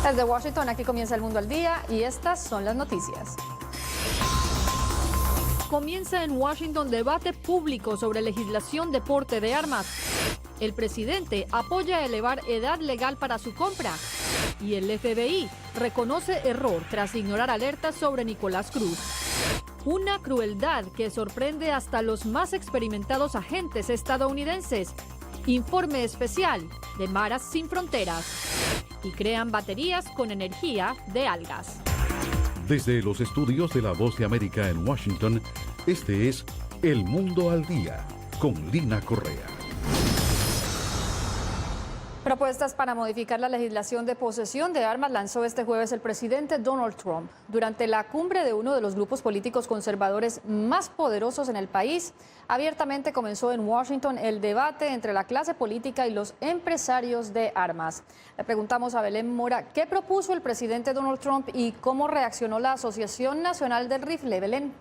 Desde Washington, aquí comienza El Mundo al Día y estas son las noticias. Comienza en Washington debate público sobre legislación de porte de armas. El presidente apoya elevar edad legal para su compra. Y el FBI reconoce error tras ignorar alertas sobre Nicolás Cruz. Una crueldad que sorprende hasta los más experimentados agentes estadounidenses. Informe especial de Maras Sin Fronteras. Y crean baterías con energía de algas. Desde los estudios de La Voz de América en Washington, este es El Mundo al Día, con Lina Correa. Propuestas para modificar la legislación de posesión de armas lanzó este jueves el presidente Donald Trump. Durante la cumbre de uno de los grupos políticos conservadores más poderosos en el país, abiertamente comenzó en Washington el debate entre la clase política y los empresarios de armas. Le preguntamos a Belén Mora qué propuso el presidente Donald Trump y cómo reaccionó la Asociación Nacional del Rifle. Belén.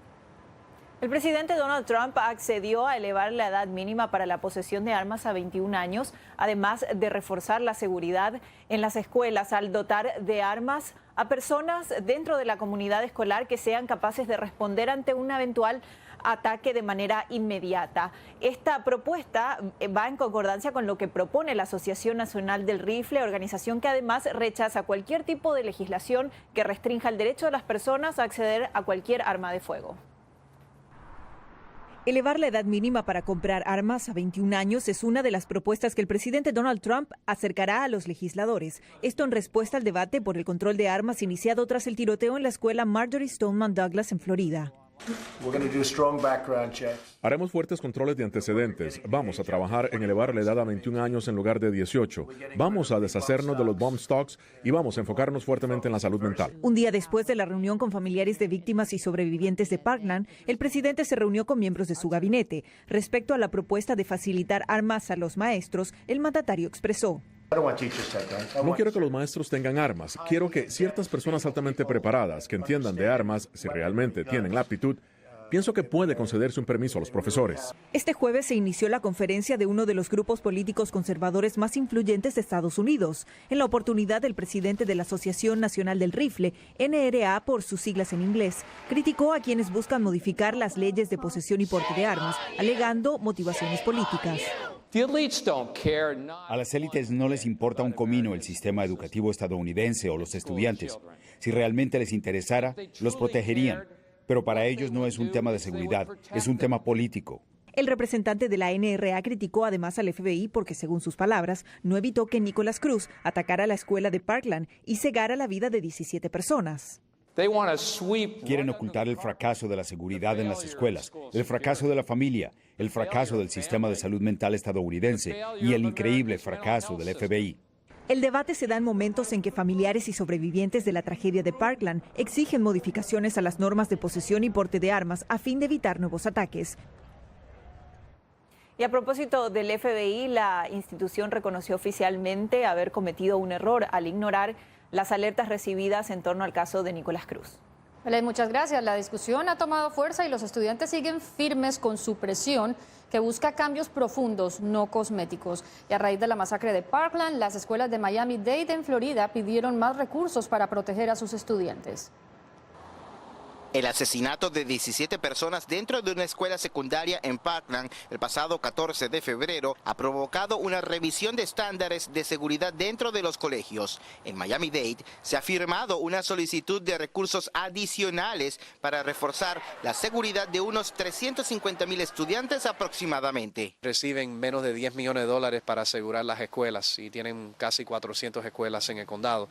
El presidente Donald Trump accedió a elevar la edad mínima para la posesión de armas a 21 años, además de reforzar la seguridad en las escuelas al dotar de armas a personas dentro de la comunidad escolar que sean capaces de responder ante un eventual ataque de manera inmediata. Esta propuesta va en concordancia con lo que propone la Asociación Nacional del Rifle, organización que además rechaza cualquier tipo de legislación que restrinja el derecho de las personas a acceder a cualquier arma de fuego. Elevar la edad mínima para comprar armas a 21 años es una de las propuestas que el presidente Donald Trump acercará a los legisladores. Esto en respuesta al debate por el control de armas iniciado tras el tiroteo en la escuela Marjory Stoneman Douglas en Florida. Haremos fuertes controles de antecedentes. Vamos a trabajar en elevar la edad a 21 años en lugar de 18. Vamos a deshacernos de los bump stocks y vamos a enfocarnos fuertemente en la salud mental. Un día después de la reunión con familiares de víctimas y sobrevivientes de Parkland, el presidente se reunió con miembros de su gabinete. Respecto a la propuesta de facilitar armas a los maestros, el mandatario expresó: No quiero que los maestros tengan armas. Quiero que ciertas personas altamente preparadas, que entiendan de armas, si realmente tienen la aptitud, pienso que puede concederse un permiso a los profesores. Este jueves se inició la conferencia de uno de los grupos políticos conservadores más influyentes de Estados Unidos. En la oportunidad, el presidente de la Asociación Nacional del Rifle, NRA por sus siglas en inglés, criticó a quienes buscan modificar las leyes de posesión y porte de armas, alegando motivaciones políticas. A las élites no les importa un comino el sistema educativo estadounidense o los estudiantes. Si realmente les interesara, los protegerían. Pero para ellos no es un tema de seguridad, es un tema político. El representante de la NRA criticó además al FBI porque, según sus palabras, no evitó que Nicolás Cruz atacara la escuela de Parkland y cegara la vida de 17 personas. Quieren ocultar el fracaso de la seguridad en las escuelas, el fracaso de la familia, el fracaso del sistema de salud mental estadounidense y el increíble fracaso del FBI. El debate se da en momentos en que familiares y sobrevivientes de la tragedia de Parkland exigen modificaciones a las normas de posesión y porte de armas a fin de evitar nuevos ataques. Y a propósito del FBI, la institución reconoció oficialmente haber cometido un error al ignorar las alertas recibidas en torno al caso de Nicolás Cruz. Belén, muchas gracias. La discusión ha tomado fuerza y los estudiantes siguen firmes con su presión que busca cambios profundos, no cosméticos. Y a raíz de la masacre de Parkland, las escuelas de Miami-Dade en Florida pidieron más recursos para proteger a sus estudiantes. El asesinato de 17 personas dentro de una escuela secundaria en Parkland el pasado 14 de febrero ha provocado una revisión de estándares de seguridad dentro de los colegios. En Miami-Dade se ha firmado una solicitud de recursos adicionales para reforzar la seguridad de unos 350,000 estudiantes aproximadamente. Reciben menos de $10 millones para asegurar las escuelas y tienen casi 400 escuelas en el condado.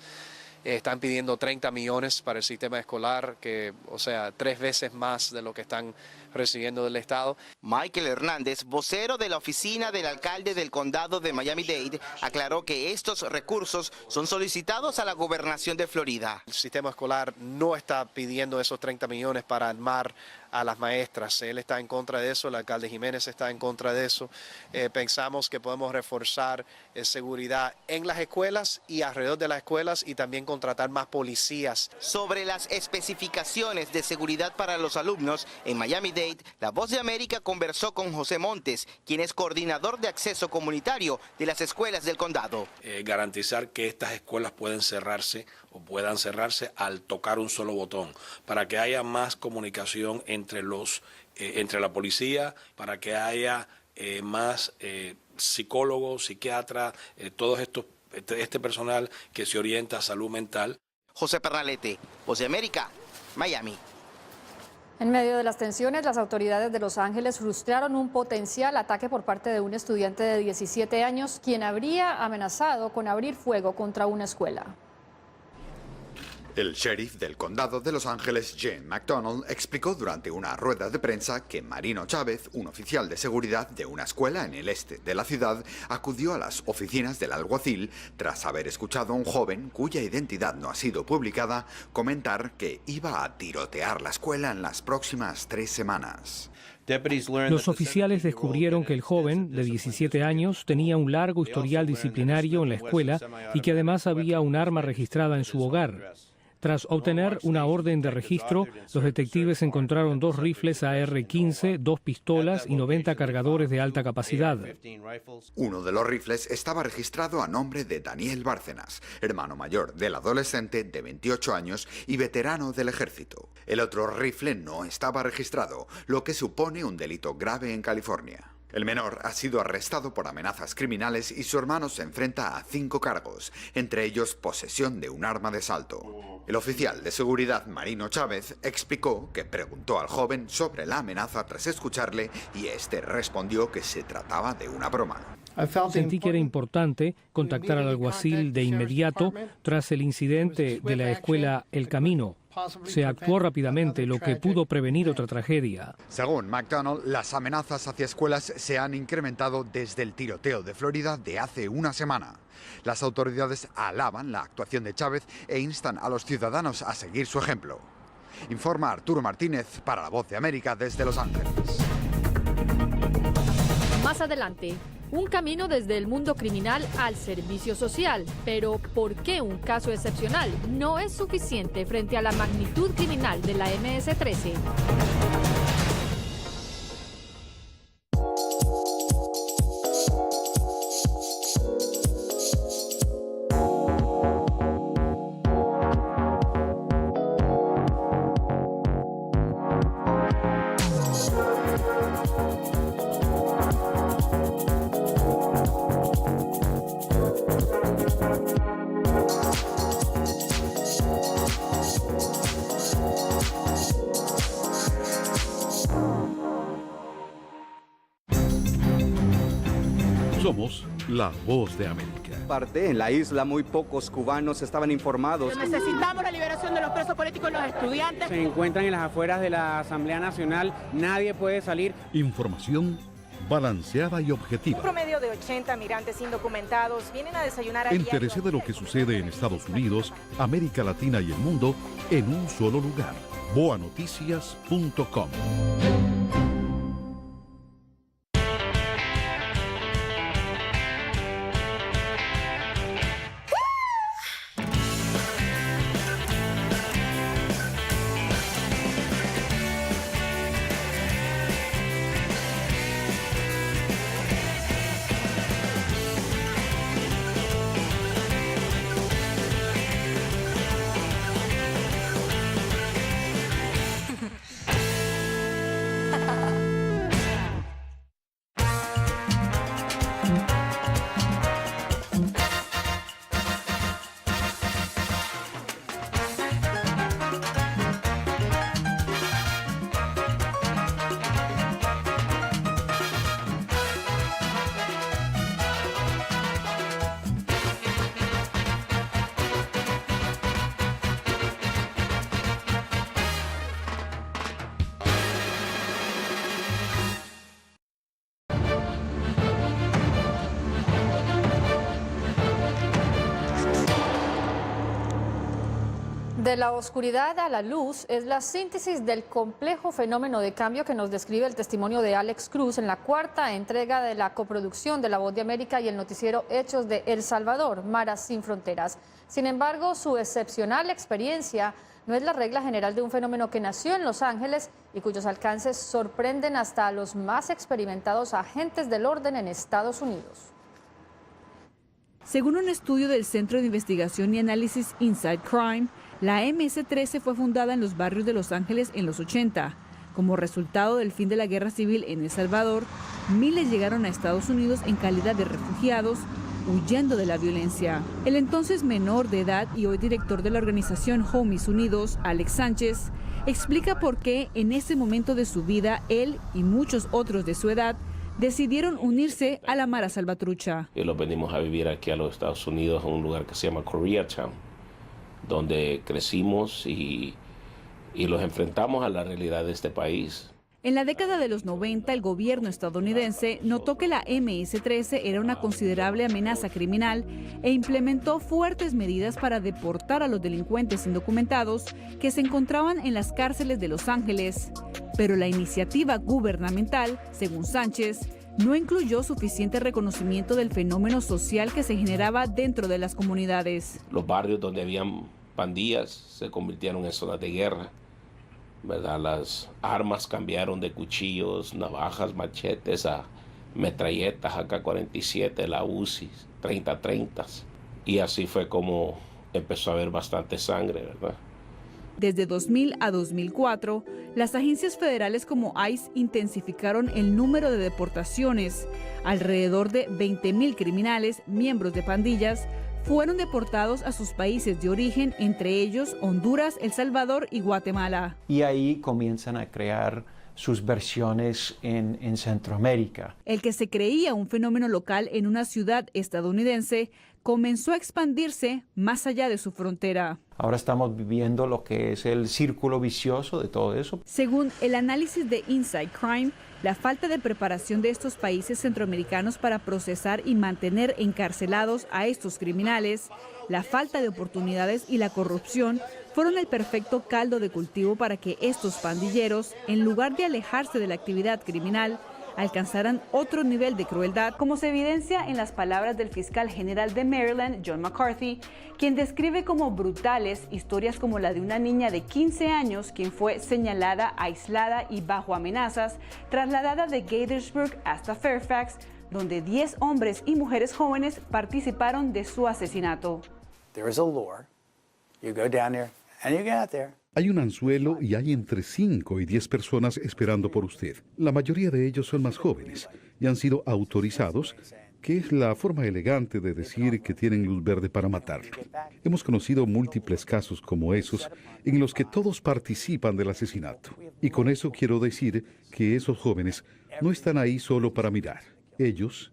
Están pidiendo 30 millones para el sistema escolar, que, o sea, 3 veces más de lo que están recibiendo del Estado. Michael Hernández, vocero de la oficina del alcalde del condado de Miami-Dade, aclaró que estos recursos son solicitados a la gobernación de Florida. El sistema escolar no está pidiendo esos 30 millones para armar a las maestras. Él está en contra de eso, el alcalde Jiménez está en contra de eso. Pensamos que podemos reforzar seguridad en las escuelas y alrededor de las escuelas y también contratar más policías. Sobre las especificaciones de seguridad para los alumnos en Miami-Dade, La Voz de América conversó con José Montes, quien es coordinador de acceso comunitario de las escuelas del condado. Garantizar que estas escuelas pueden cerrarse o puedan cerrarse al tocar un solo botón, para que haya más comunicación entre la policía, para que haya más psicólogos, psiquiatras, este personal que se orienta a salud mental. José Pernalete, Voz de América, Miami. En medio de las tensiones, las autoridades de Los Ángeles frustraron un potencial ataque por parte de un estudiante de 17 años, quien habría amenazado con abrir fuego contra una escuela. El sheriff del condado de Los Ángeles, Jim McDonald, explicó durante una rueda de prensa que Marino Chávez, un oficial de seguridad de una escuela en el este de la ciudad, acudió a las oficinas del alguacil tras haber escuchado a un joven, cuya identidad no ha sido publicada, comentar que iba a tirotear la escuela en las próximas 3 semanas. Los oficiales descubrieron que el joven, de 17 años, tenía un largo historial disciplinario en la escuela y que además había un arma registrada en su hogar. Tras obtener una orden de registro, los detectives encontraron 2 rifles AR-15, 2 pistolas y 90 cargadores de alta capacidad. Uno de los rifles estaba registrado a nombre de Daniel Bárcenas, hermano mayor del adolescente de 28 años y veterano del ejército. El otro rifle no estaba registrado, lo que supone un delito grave en California. El menor ha sido arrestado por amenazas criminales y su hermano se enfrenta a 5 cargos, entre ellos posesión de un arma de asalto. El oficial de seguridad Marino Chávez explicó que preguntó al joven sobre la amenaza tras escucharle y este respondió que se trataba de una broma. Sentí que era importante contactar al alguacil de inmediato tras el incidente de la escuela El Camino. Se actuó rápidamente, lo que pudo prevenir otra tragedia. Según McDonald, las amenazas hacia escuelas se han incrementado desde el tiroteo de Florida de hace una semana. Las autoridades alaban la actuación de Chávez e instan a los ciudadanos a seguir su ejemplo. Informa Arturo Martínez para La Voz de América desde Los Ángeles. Más adelante, un camino desde el mundo criminal al servicio social. Pero ¿por qué un caso excepcional no es suficiente frente a la magnitud criminal de la MS-13? Somos la Voz de América. En la isla muy pocos cubanos estaban informados. Necesitamos la liberación de los presos políticos y los estudiantes. Se encuentran en las afueras de la Asamblea Nacional, nadie puede salir. Información balanceada y objetiva. Un promedio de 80 migrantes indocumentados vienen a desayunar a Entérese de lo que sucede en Estados Unidos, América Latina y el mundo en un solo lugar. boanoticias.com. De la oscuridad a la luz es la síntesis del complejo fenómeno de cambio que nos describe el testimonio de Alex Cruz en la 4ª entrega de la coproducción de La Voz de América y el noticiero Hechos de El Salvador, Maras Sin Fronteras. Sin embargo, su excepcional experiencia no es la regla general de un fenómeno que nació en Los Ángeles y cuyos alcances sorprenden hasta a los más experimentados agentes del orden en Estados Unidos. Según un estudio del Centro de Investigación y Análisis Inside Crime, la MS-13 fue fundada en los barrios de Los Ángeles en los 80. Como resultado del fin de la guerra civil en El Salvador, miles llegaron a Estados Unidos en calidad de refugiados, huyendo de la violencia. El entonces menor de edad y hoy director de la organización Homies Unidos, Alex Sánchez, explica por qué en ese momento de su vida él y muchos otros de su edad decidieron unirse a la Mara Salvatrucha. Y los venimos a vivir aquí a los Estados Unidos, a un lugar que se llama Koreatown, donde crecimos y los enfrentamos a la realidad de este país. En la década de los 90, el gobierno estadounidense notó que la MS-13 era una considerable amenaza criminal e implementó fuertes medidas para deportar a los delincuentes indocumentados que se encontraban en las cárceles de Los Ángeles. Pero la iniciativa gubernamental, según Sánchez, no incluyó suficiente reconocimiento del fenómeno social que se generaba dentro de las comunidades. Los barrios donde habían pandillas se convirtieron en zonas de guerra, ¿verdad? Las armas cambiaron de cuchillos, navajas, machetes a metralletas, AK-47, la UCI, 30-30. Y así fue como empezó a haber bastante sangre, ¿verdad? Desde 2000 a 2004, las agencias federales como ICE intensificaron el número de deportaciones. Alrededor de 20,000 criminales, miembros de pandillas, fueron deportados a sus países de origen, entre ellos Honduras, El Salvador y Guatemala. Y ahí comienzan a crear sus versiones en Centroamérica. El que se creía un fenómeno local en una ciudad estadounidense comenzó a expandirse más allá de su frontera. Ahora estamos viviendo lo que es el círculo vicioso de todo eso. Según el análisis de Inside Crime, la falta de preparación de estos países centroamericanos para procesar y mantener encarcelados a estos criminales, la falta de oportunidades y la corrupción fueron el perfecto caldo de cultivo para que estos pandilleros, en lugar de alejarse de la actividad criminal, alcanzaran otro nivel de crueldad, como se evidencia en las palabras del fiscal general de Maryland, John McCarthy, quien describe como brutales historias como la de una niña de 15 años quien fue señalada, aislada y bajo amenazas, trasladada de Gaithersburg hasta Fairfax, donde 10 hombres y mujeres jóvenes participaron de su asesinato. There is a lure. You go down there and you get out there. Hay un anzuelo y hay entre 5 y 10 personas esperando por usted. La mayoría de ellos son más jóvenes y han sido autorizados, que es la forma elegante de decir que tienen luz verde para matarlo. Hemos conocido múltiples casos como esos en los que todos participan del asesinato. Y con eso quiero decir que esos jóvenes no están ahí solo para mirar. Ellos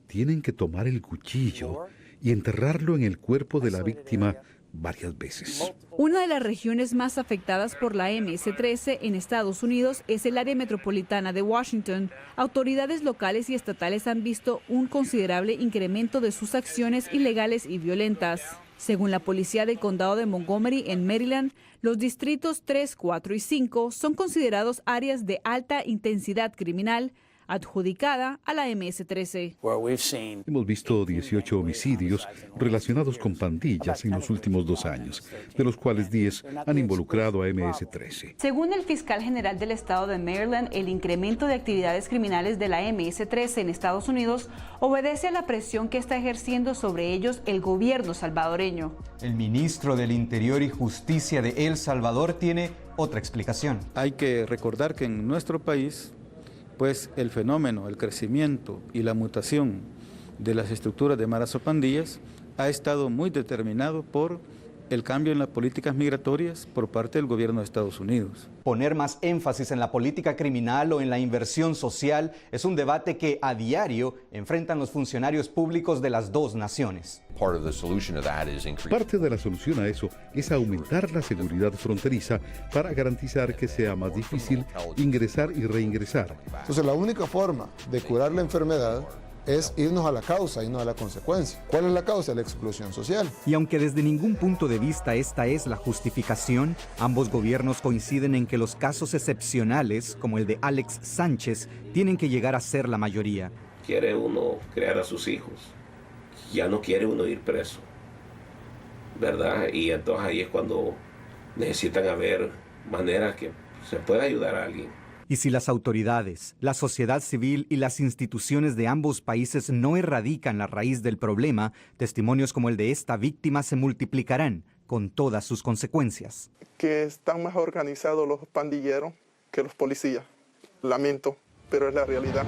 tienen que tomar el cuchillo y enterrarlo en el cuerpo de la víctima varias veces. Una de las regiones más afectadas por la MS-13 en Estados Unidos es el área metropolitana de Washington. Autoridades locales y estatales han visto un considerable incremento de sus acciones ilegales y violentas. Según la policía del condado de Montgomery en Maryland, los distritos 3, 4 y 5 son considerados áreas de alta intensidad criminal, adjudicada a la MS-13. Hemos visto 18 homicidios relacionados con pandillas en los últimos 2 años, de los cuales 10 han involucrado a MS-13. Según el fiscal general del estado de Maryland, el incremento de actividades criminales de la MS-13 en Estados Unidos obedece a la presión que está ejerciendo sobre ellos el gobierno salvadoreño. El ministro del Interior y Justicia de El Salvador tiene otra explicación. Hay que recordar que en nuestro país, pues el fenómeno, el crecimiento y la mutación de las estructuras de maras o pandillas ha estado muy determinado por el cambio en las políticas migratorias por parte del gobierno de Estados Unidos. Poner más énfasis en la política criminal o en la inversión social es un debate que a diario enfrentan los funcionarios públicos de las dos naciones. Parte de la solución a eso es aumentar la seguridad fronteriza para garantizar que sea más difícil ingresar y reingresar. Entonces la única forma de curar la enfermedad es irnos a la causa y no a la consecuencia. ¿Cuál es la causa? La exclusión social. Y aunque desde ningún punto de vista esta es la justificación, ambos gobiernos coinciden en que los casos excepcionales, como el de Alex Sánchez, tienen que llegar a ser la mayoría. Quiere uno crear a sus hijos, ya no quiere uno ir preso, ¿verdad? Y entonces ahí es cuando necesitan haber maneras que se pueda ayudar a alguien. Y si las autoridades, la sociedad civil y las instituciones de ambos países no erradican la raíz del problema, testimonios como el de esta víctima se multiplicarán con todas sus consecuencias. Que están más organizados los pandilleros que los policías. Lamento, pero es la realidad.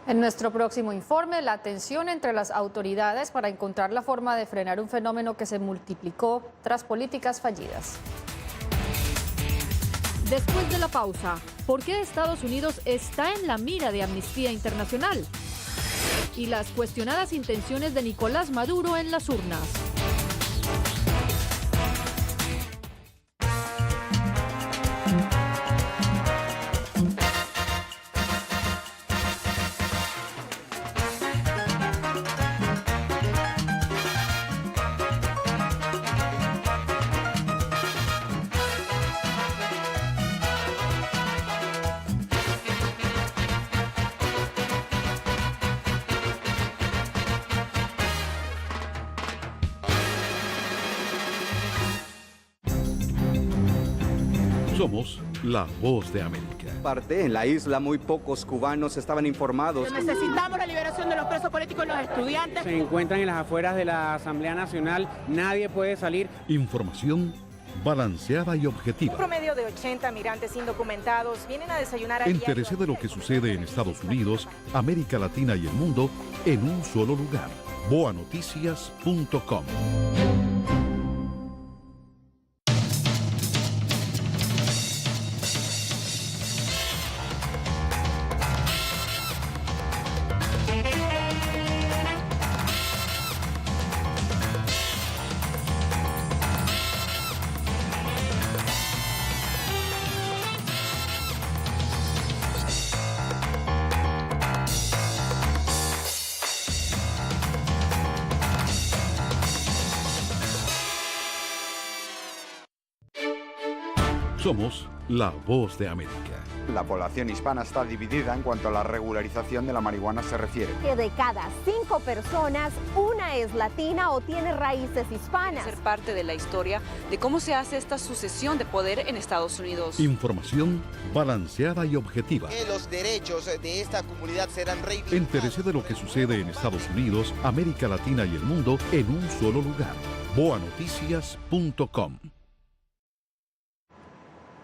En nuestro próximo informe, la tensión entre las autoridades para encontrar la forma de frenar un fenómeno que se multiplicó tras políticas fallidas. Después de la pausa, ¿por qué Estados Unidos está en la mira de Amnistía Internacional? Y las cuestionadas intenciones de Nicolás Maduro en las urnas. Somos la voz de América. Parte en la isla muy pocos cubanos estaban informados. Necesitamos la liberación de los presos políticos y los estudiantes. Se encuentran en las afueras de la Asamblea Nacional, nadie puede salir. Información balanceada y objetiva. Un promedio de 80 migrantes indocumentados vienen a desayunar a Entérese de lo que sucede en Estados Unidos, América Latina y el mundo en un solo lugar. boanoticias.com. Somos la voz de América. La población hispana está dividida en cuanto a la regularización de la marihuana se refiere. Que de cada 5 personas, una es latina o tiene raíces hispanas. Ser parte de la historia de cómo se hace esta sucesión de poder en Estados Unidos. Información balanceada y objetiva. Que los derechos de esta comunidad serán reivindicados. Entérese de lo que sucede en Estados Unidos, América Latina y el mundo en un solo lugar. boanoticias.com.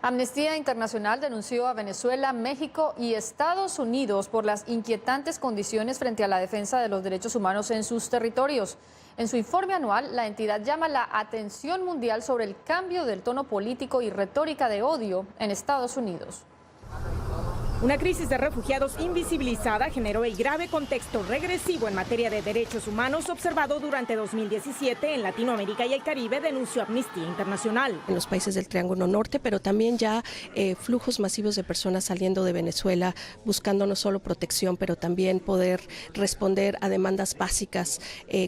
Amnistía Internacional denunció a Venezuela, México y Estados Unidos por las inquietantes condiciones frente a la defensa de los derechos humanos en sus territorios. En su informe anual, la entidad llama la atención mundial sobre el cambio del tono político y retórica de odio en Estados Unidos. Una crisis de refugiados invisibilizada generó el grave contexto regresivo en materia de derechos humanos observado durante 2017 en Latinoamérica y el Caribe, denunció Amnistía Internacional. En los países del Triángulo Norte, pero también ya flujos masivos de personas saliendo de Venezuela buscando no solo protección, pero también poder responder a demandas básicas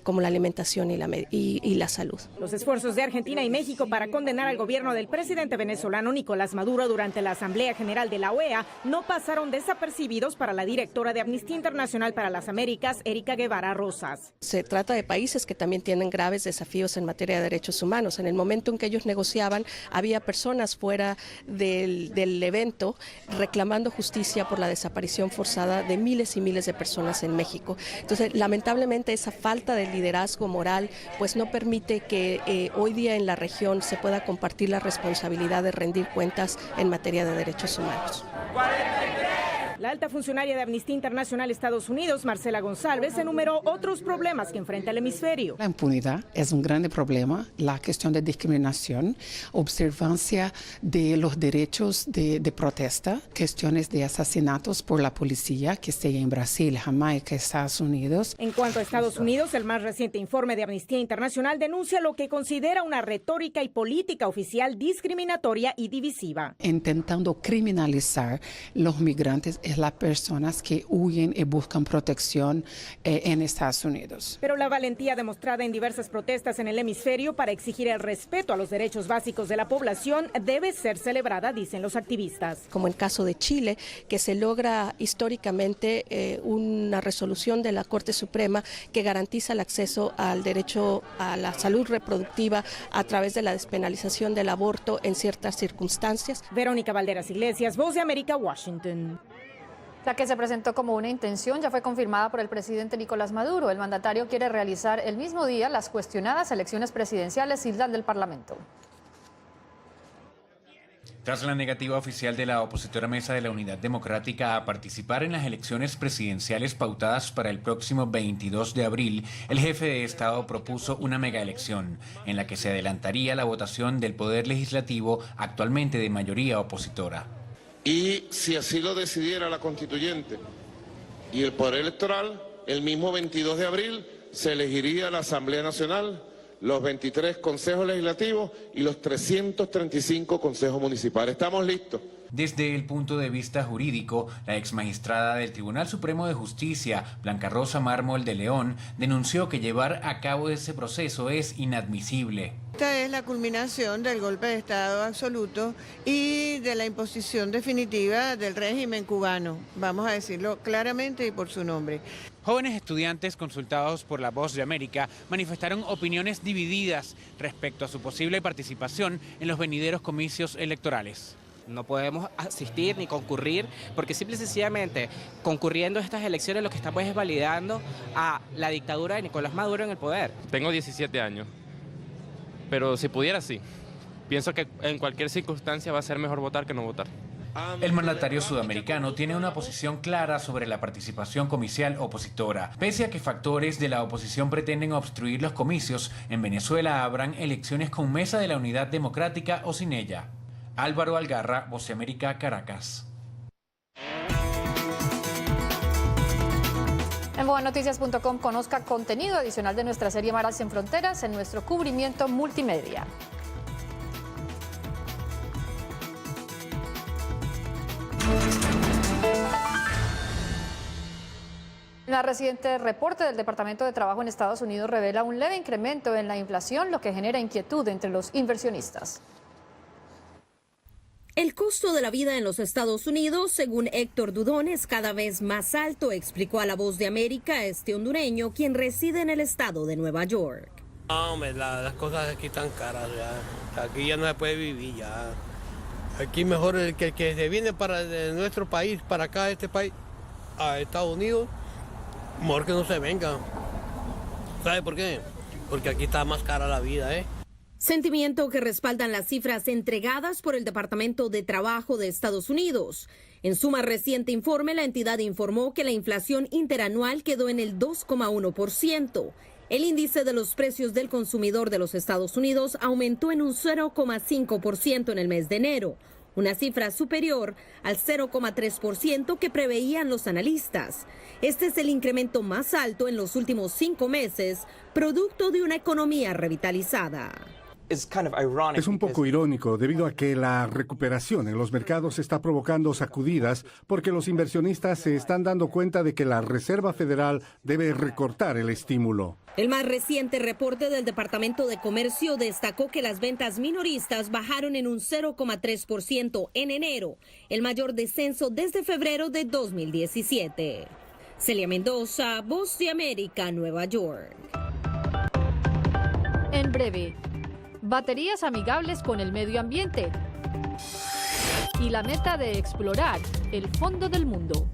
como la alimentación y la salud. Los esfuerzos de Argentina y México para condenar al gobierno del presidente venezolano Nicolás Maduro durante la Asamblea General de la OEA no pasaron desapercibidos para la directora de Amnistía Internacional para las Américas, Erika Guevara Rosas. Se trata de países que también tienen graves desafíos en materia de derechos humanos. En el momento en que ellos negociaban, había personas fuera del evento reclamando justicia por la desaparición forzada de miles y miles de personas en México. Entonces, lamentablemente, esa falta de liderazgo moral pues no permite que hoy día en la región se pueda compartir la responsabilidad de rendir cuentas en materia de derechos humanos. La alta funcionaria de Amnistía Internacional Estados Unidos, Marcela González, enumeró otros problemas que enfrenta el hemisferio. La impunidad es un gran problema, la cuestión de discriminación, observancia de los derechos de protesta, cuestiones de asesinatos por la policía, que sea en Brasil, Jamaica, Estados Unidos. En cuanto a Estados Unidos, el más reciente informe de Amnistía Internacional denuncia lo que considera una retórica y política oficial discriminatoria y divisiva. Intentando criminalizar los migrantes es es las personas que huyen y buscan protección en Estados Unidos. Pero la valentía demostrada en diversas protestas en el hemisferio para exigir el respeto a los derechos básicos de la población debe ser celebrada, dicen los activistas. Como en el caso de Chile, que se logra históricamente una resolución de la Corte Suprema que garantiza el acceso al derecho a la salud reproductiva a través de la despenalización del aborto en ciertas circunstancias. Verónica Valderas Iglesias, Voz de América, Washington. La que se presentó como una intención ya fue confirmada por el presidente Nicolás Maduro. El mandatario quiere realizar el mismo día las cuestionadas elecciones presidenciales y las del Parlamento. Tras la negativa oficial de la opositora Mesa de la Unidad Democrática a participar en las elecciones presidenciales pautadas para el próximo 22 de abril, el jefe de Estado propuso una megaelección en la que se adelantaría la votación del Poder Legislativo, actualmente de mayoría opositora. Y si así lo decidiera la Constituyente y el Poder Electoral, el mismo 22 de abril se elegiría la Asamblea Nacional, los 23 consejos legislativos y los 335 consejos municipales. ¿Estamos listos? Desde el punto de vista jurídico, la exmagistrada del Tribunal Supremo de Justicia, Blanca Rosa Mármol de León, denunció que llevar a cabo ese proceso es inadmisible. Esta es la culminación del golpe de Estado absoluto y de la imposición definitiva del régimen cubano. Vamos a decirlo claramente y por su nombre. Jóvenes estudiantes consultados por La Voz de América manifestaron opiniones divididas respecto a su posible participación en los venideros comicios electorales. No podemos asistir ni concurrir porque simple y sencillamente concurriendo a estas elecciones lo que estamos es validando a la dictadura de Nicolás Maduro en el poder. Tengo 17 años, pero si pudiera sí. Pienso que en cualquier circunstancia va a ser mejor votar que no votar. El mandatario sudamericano tiene una posición clara sobre la participación comicial opositora. Pese a que factores de la oposición pretenden obstruir los comicios, en Venezuela habrán elecciones con Mesa de la Unidad Democrática o sin ella. Álvaro Algarra, Voz de América, Caracas. En boanoticias.com conozca contenido adicional de nuestra serie Maras sin Fronteras en nuestro cubrimiento multimedia. Un reciente reporte del Departamento de Trabajo en Estados Unidos revela un leve incremento en la inflación, lo que genera inquietud entre los inversionistas. El costo de la vida en los Estados Unidos, según Héctor Dudón, es cada vez más alto, explicó a La Voz de América este hondureño, quien reside en el estado de Nueva York. No, hombre, las cosas aquí están caras ya. Aquí ya no se puede vivir ya. Aquí mejor el que se viene de nuestro país, para acá, a este país, a Estados Unidos, mejor que no se venga. ¿Sabe por qué? Porque aquí está más cara la vida, ¿eh? Sentimiento que respaldan las cifras entregadas por el Departamento de Trabajo de Estados Unidos. En su más reciente informe, la entidad informó que la inflación interanual quedó en el 2,1%. El índice de los precios del consumidor de los Estados Unidos aumentó en un 0,5% en el mes de enero, una cifra superior al 0,3% que preveían los analistas. Este es el incremento más alto en los últimos 5 meses, producto de una economía revitalizada. Es un poco irónico debido a que la recuperación en los mercados está provocando sacudidas porque los inversionistas se están dando cuenta de que la Reserva Federal debe recortar el estímulo. El más reciente reporte del Departamento de Comercio destacó que las ventas minoristas bajaron en un 0,3% en enero, el mayor descenso desde febrero de 2017. Celia Mendoza, Voz de América, Nueva York. En breve, baterías amigables con el medio ambiente y la meta de explorar el fondo del mundo.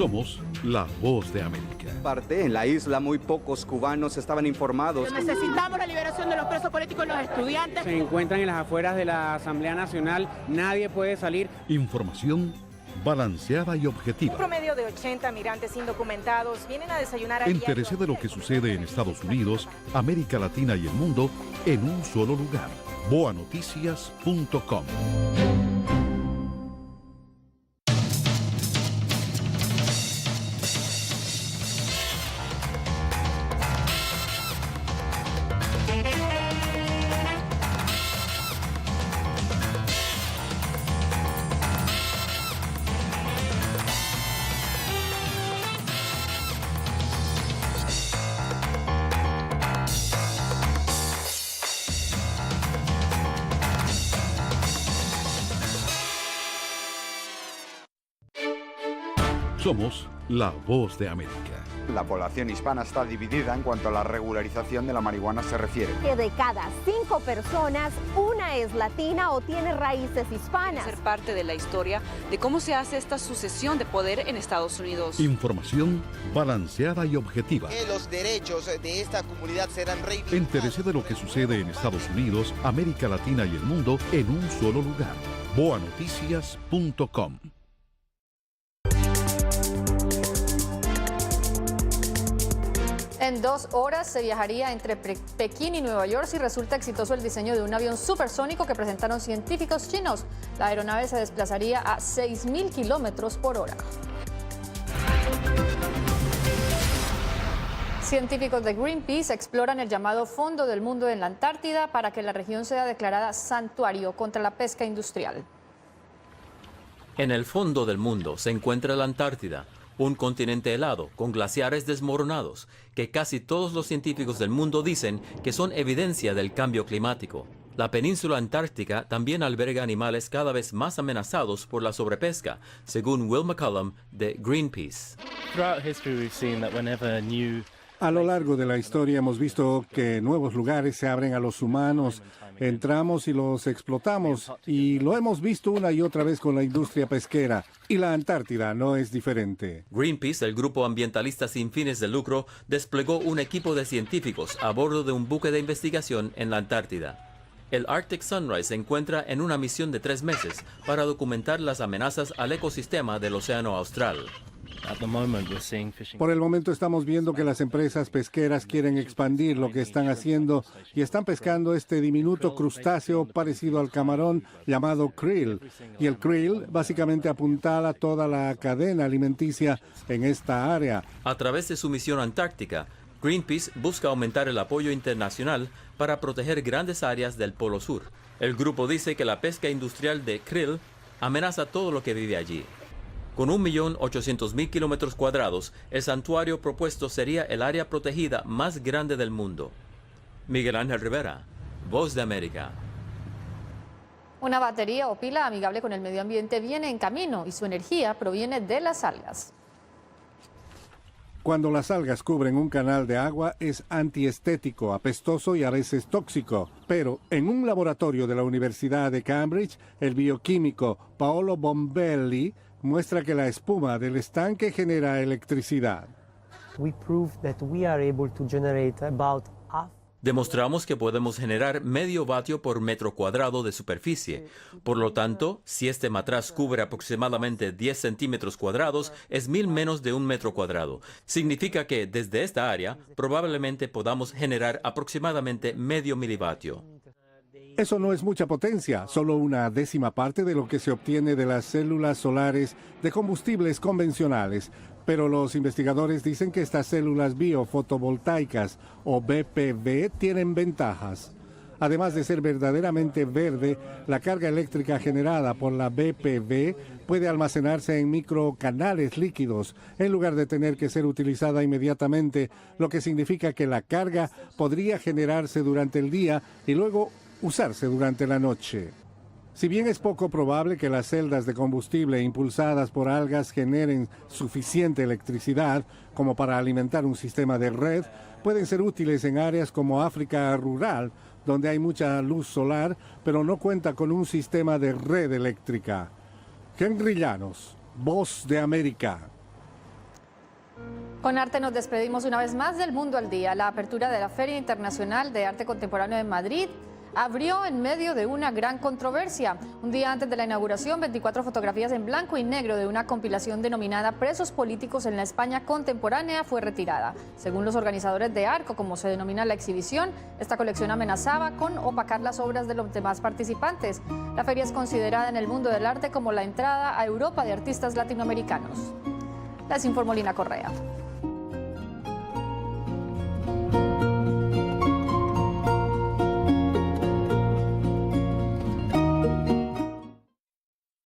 Somos la voz de América. Parte en la isla muy pocos cubanos estaban informados. Necesitamos la liberación de los presos políticos y los estudiantes. Se encuentran en las afueras de la Asamblea Nacional, nadie puede salir. Información balanceada y objetiva. Un promedio de 80 migrantes indocumentados vienen a desayunar a diario. Entérese de lo que sucede en Estados Unidos, América Latina y el mundo en un solo lugar. boanoticias.com. Somos la voz de América. La población hispana está dividida en cuanto a la regularización de la marihuana se refiere. Que de cada 5 personas, una es latina o tiene raíces hispanas. Ser parte de la historia de cómo se hace esta sucesión de poder en Estados Unidos. Información balanceada y objetiva. Que los derechos de esta comunidad serán reivindicados. Entérese de lo que sucede en Estados Unidos, América Latina y el mundo en un solo lugar. boanoticias.com. En 2 horas se viajaría entre Pekín y Nueva York si resulta exitoso el diseño de un avión supersónico que presentaron científicos chinos. La aeronave se desplazaría a 6.000 kilómetros por hora. Científicos de Greenpeace exploran el llamado Fondo del Mundo en la Antártida para que la región sea declarada santuario contra la pesca industrial. En el fondo del mundo se encuentra la Antártida, un continente helado con glaciares desmoronados que casi todos los científicos del mundo dicen que son evidencia del cambio climático. La península antártica también alberga animales cada vez más amenazados por la sobrepesca, según Will McCollum de Greenpeace. A lo largo de la historia hemos visto que nuevos lugares se abren a los humanos, entramos y los explotamos, y lo hemos visto una y otra vez con la industria pesquera, y la Antártida no es diferente. Greenpeace, el grupo ambientalista sin fines de lucro, desplegó un equipo de científicos a bordo de un buque de investigación en la Antártida. El Arctic Sunrise se encuentra en una misión de 3 meses para documentar las amenazas al ecosistema del Océano Austral. Por el momento estamos viendo que las empresas pesqueras quieren expandir lo que están haciendo y están pescando este diminuto crustáceo parecido al camarón llamado krill. Y el krill básicamente apuntala toda la cadena alimenticia en esta área. A través de su misión antártica, Greenpeace busca aumentar el apoyo internacional para proteger grandes áreas del Polo Sur. El grupo dice que la pesca industrial de krill amenaza todo lo que vive allí. Con 1.800.000 kilómetros cuadrados, el santuario propuesto sería el área protegida más grande del mundo. Miguel Ángel Rivera, Voz de América. Una batería o pila amigable con el medio ambiente viene en camino y su energía proviene de las algas. Cuando las algas cubren un canal de agua es antiestético, apestoso y a veces tóxico. Pero en un laboratorio de la Universidad de Cambridge, el bioquímico Paolo Bombelli muestra que la espuma del estanque genera electricidad. Demostramos que podemos generar medio vatio por metro cuadrado de superficie. Por lo tanto, si este matraz cubre aproximadamente 10 centímetros cuadrados, es 1000 menos de 1 metro cuadrado. Significa que desde esta área probablemente podamos generar aproximadamente medio milivatio. Eso no es mucha potencia, solo una décima parte de lo que se obtiene de las células solares de combustibles convencionales. Pero los investigadores dicen que estas células biofotovoltaicas, o BPV, tienen ventajas. Además de ser verdaderamente verde, la carga eléctrica generada por la BPV puede almacenarse en microcanales líquidos, en lugar de tener que ser utilizada inmediatamente, lo que significa que la carga podría generarse durante el día y luego usarse durante la noche. Si bien es poco probable que las celdas de combustible impulsadas por algas generen suficiente electricidad como para alimentar un sistema de red, pueden ser útiles en áreas como África rural, donde hay mucha luz solar, pero no cuenta con un sistema de red eléctrica. Henry Llanos, Voz de América. Con arte nos despedimos una vez más del Mundo al Día. La apertura de la Feria Internacional de Arte Contemporáneo de Madrid abrió en medio de una gran controversia. Un día antes de la inauguración, 24 fotografías en blanco y negro de una compilación denominada Presos Políticos en la España Contemporánea fue retirada. Según los organizadores de Arco, como se denomina la exhibición, esta colección amenazaba con opacar las obras de los demás participantes. La feria es considerada en el mundo del arte como la entrada a Europa de artistas latinoamericanos. Les informó Lina Correa.